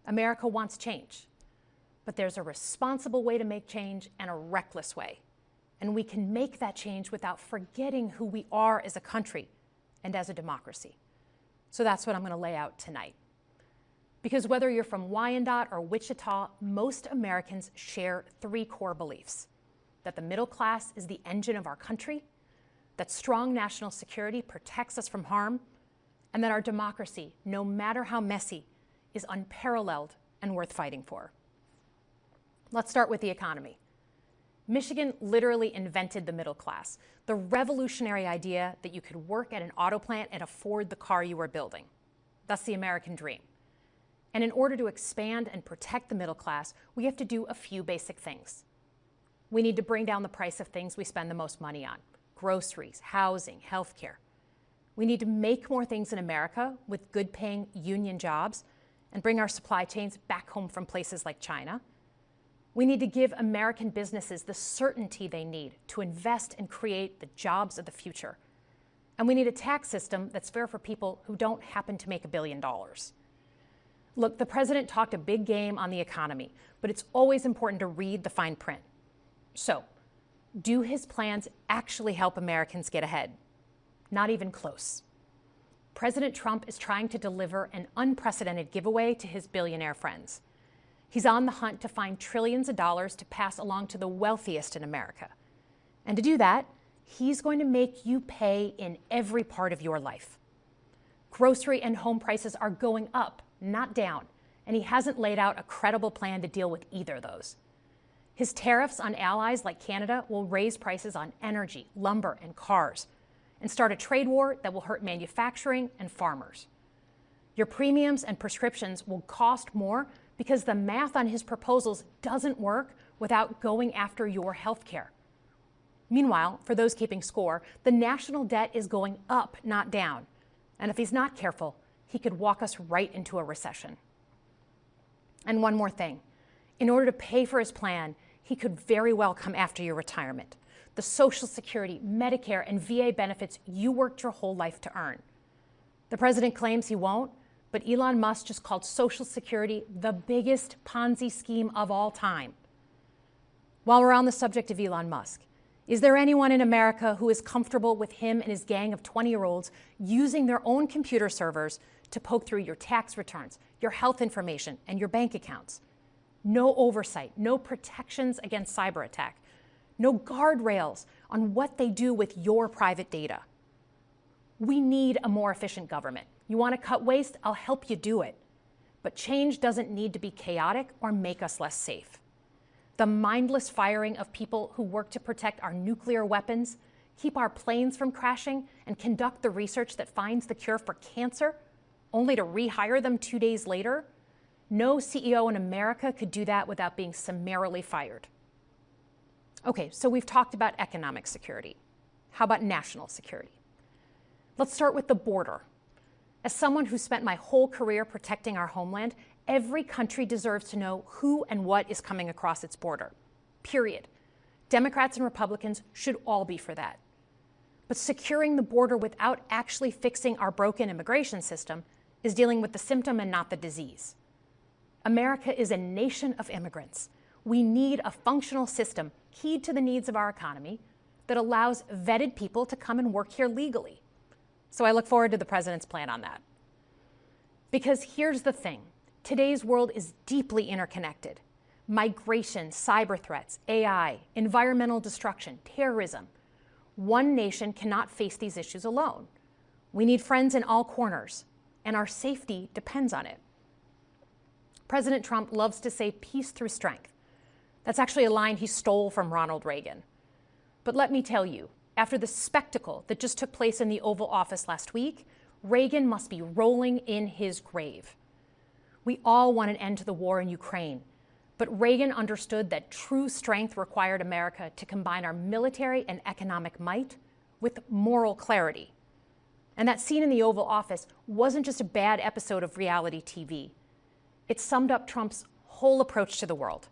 America wants change, but there's a responsible way to make change and a reckless way. And we can make that change without forgetting who we are as a country and as a democracy. So that's what I'm going to lay out tonight. Because whether you're from Wyandotte or Wichita, most Americans share three core beliefs: that the middle class is the engine of our country, that strong national security protects us from harm, and that our democracy, no matter how messy, is unparalleled and worth fighting for. Let's start with the economy. Michigan literally invented the middle class, the revolutionary idea that you could work at an auto plant and afford the car you were building. That's the American dream. And in order to expand and protect the middle class, we have to do a few basic things. We need to bring down the price of things we spend the most money on: groceries, housing, healthcare. We need to make more things in America with good-paying union jobs and bring our supply chains back home from places like China. We need to give American businesses the certainty they need to invest and create the jobs of the future. And we need a tax system that's fair for people who don't happen to make $1 billion. Look, the president talked a big game on the economy, but it's always important to read the fine print. So, do his plans actually help Americans get ahead? Not even close. President Trump is trying to deliver an unprecedented giveaway to his billionaire friends. He's on the hunt to find trillions of dollars to pass along to the wealthiest in America. And to do that, he's going to make you pay in every part of your life. Grocery and home prices are going up, not down, and he hasn't laid out a credible plan to deal with either of those. His tariffs on allies like Canada will raise prices on energy, lumber, and cars, and start a trade war that will hurt manufacturing and farmers. Your premiums and prescriptions will cost more because the math on his proposals doesn't work without going after your health care. Meanwhile, for those keeping score, the national debt is going up, not down. And if he's not careful, he could walk us right into a recession. And one more thing. In order to pay for his plan, he could very well come after your retirement, the Social Security, Medicare, and VA benefits you worked your whole life to earn. The president claims he won't, but Elon Musk just called Social Security the biggest Ponzi scheme of all time. While we're on the subject of Elon Musk, is there anyone in America who is comfortable with him and his gang of 20-year-olds using their own computer servers to poke through your tax returns, your health information, and your bank accounts? No oversight, no protections against cyber attack, no guardrails on what they do with your private data. We need a more efficient government. You want to cut waste? I'll help you do it. But change doesn't need to be chaotic or make us less safe. The mindless firing of people who work to protect our nuclear weapons, keep our planes from crashing, and conduct the research that finds the cure for cancer, only to rehire them 2 days later? No CEO in America could do that without being summarily fired. Okay, so we've talked about economic security. How about national security? Let's start with the border. As someone who spent my whole career protecting our homeland, every country deserves to know who and what is coming across its border. Period. Democrats and Republicans should all be for that. But securing the border without actually fixing our broken immigration system is dealing with the symptom and not the disease. America is a nation of immigrants. We need a functional system keyed to the needs of our economy that allows vetted people to come and work here legally. So I look forward to the president's plan on that. Because here's the thing. Today's world is deeply interconnected. Migration, cyber threats, AI, environmental destruction, terrorism. One nation cannot face these issues alone. We need friends in all corners, and our safety depends on it. President Trump loves to say peace through strength. That's actually a line he stole from Ronald Reagan. But let me tell you, after the spectacle that just took place in the Oval Office last week, Reagan must be rolling in his grave. We all want an end to the war in Ukraine, but Reagan understood that true strength required America to combine our military and economic might with moral clarity. And that scene in the Oval Office wasn't just a bad episode of reality TV. It summed up Trump's whole approach to the world.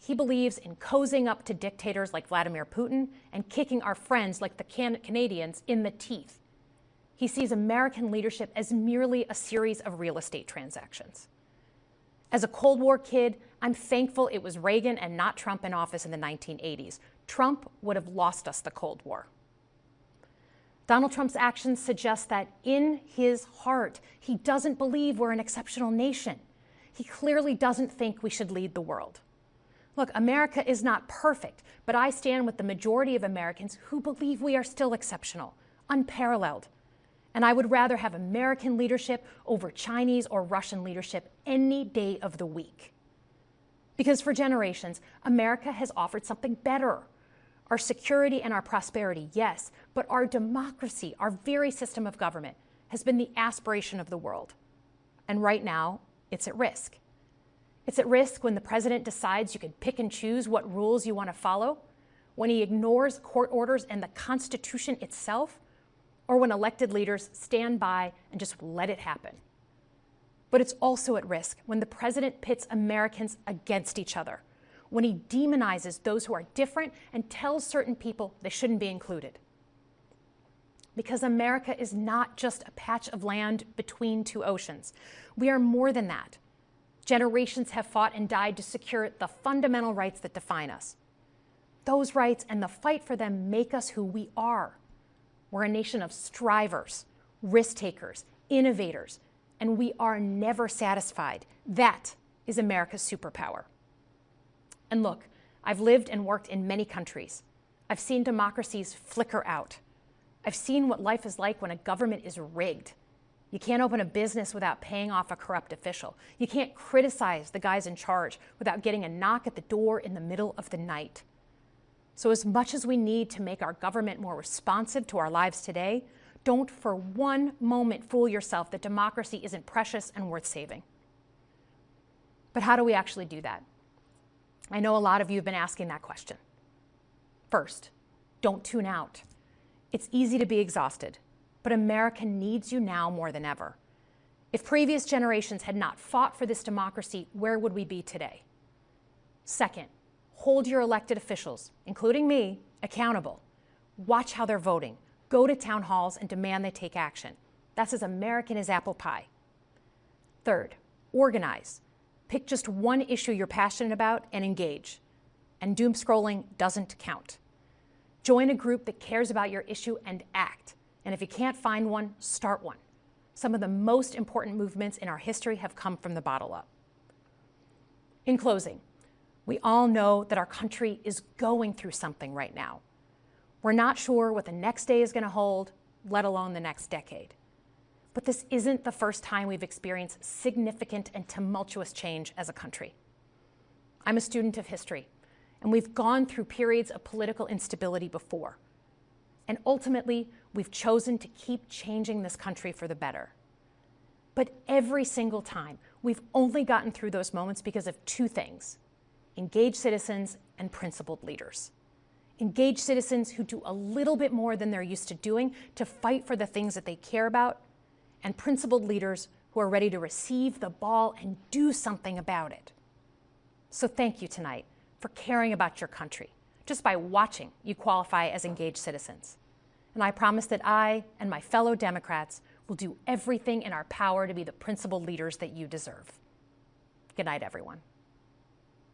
He believes in cozying up to dictators like Vladimir Putin and kicking our friends like the Canadians in the teeth. He sees American leadership as merely a series of real estate transactions. As a Cold War kid, I'm thankful it was Reagan and not Trump in office in the 1980s. Trump would have lost us the Cold War. Donald Trump's actions suggest that in his heart, he doesn't believe we're an exceptional nation. He clearly doesn't think we should lead the world. Look, America is not perfect, but I stand with the majority of Americans who believe we are still exceptional, unparalleled. And I would rather have American leadership over Chinese or Russian leadership any day of the week. Because for generations, America has offered something better. Our security and our prosperity, yes, but our democracy, our very system of government, has been the aspiration of the world. And right now, it's at risk. It's at risk when the president decides you can pick and choose what rules you want to follow, when he ignores court orders and the Constitution itself, or when elected leaders stand by and just let it happen. But it's also at risk when the president pits Americans against each other, when he demonizes those who are different and tells certain people they shouldn't be included. Because America is not just a patch of land between two oceans. We are more than that. Generations have fought and died to secure the fundamental rights that define us. Those rights and the fight for them make us who we are. We're a nation of strivers, risk-takers, innovators, and we are never satisfied. That is America's superpower. And look, I've lived and worked in many countries. I've seen democracies flicker out. I've seen what life is like when a government is rigged. You can't open a business without paying off a corrupt official. You can't criticize the guys in charge without getting a knock at the door in the middle of the night. So as much as we need to make our government more responsive to our lives today, don't for one moment fool yourself that democracy isn't precious and worth saving. But how do we actually do that? I know a lot of you have been asking that question. First, don't tune out. It's easy to be exhausted, but America needs you now more than ever. If previous generations had not fought for this democracy, where would we be today? Second, hold your elected officials, including me, accountable. Watch how they're voting. Go to town halls and demand they take action. That's as American as apple pie. Third, organize. Pick just one issue you're passionate about and engage. And doom scrolling doesn't count. Join a group that cares about your issue and act. And if you can't find one, start one. Some of the most important movements in our history have come from the bottom up. In closing, we all know that our country is going through something right now. We're not sure what the next day is going to hold, let alone the next decade. But this isn't the first time we've experienced significant and tumultuous change as a country. I'm a student of history, and we've gone through periods of political instability before. And ultimately, we've chosen to keep changing this country for the better. But every single time, we've only gotten through those moments because of two things: engaged citizens and principled leaders. Engaged citizens who do a little bit more than they're used to doing to fight for the things that they care about, and principled leaders who are ready to receive the ball and do something about it. So thank you tonight for caring about your country. Just by watching, you qualify as engaged citizens. And I promise that I and my fellow Democrats will do everything in our power to be the principled leaders that you deserve. Good night, everyone.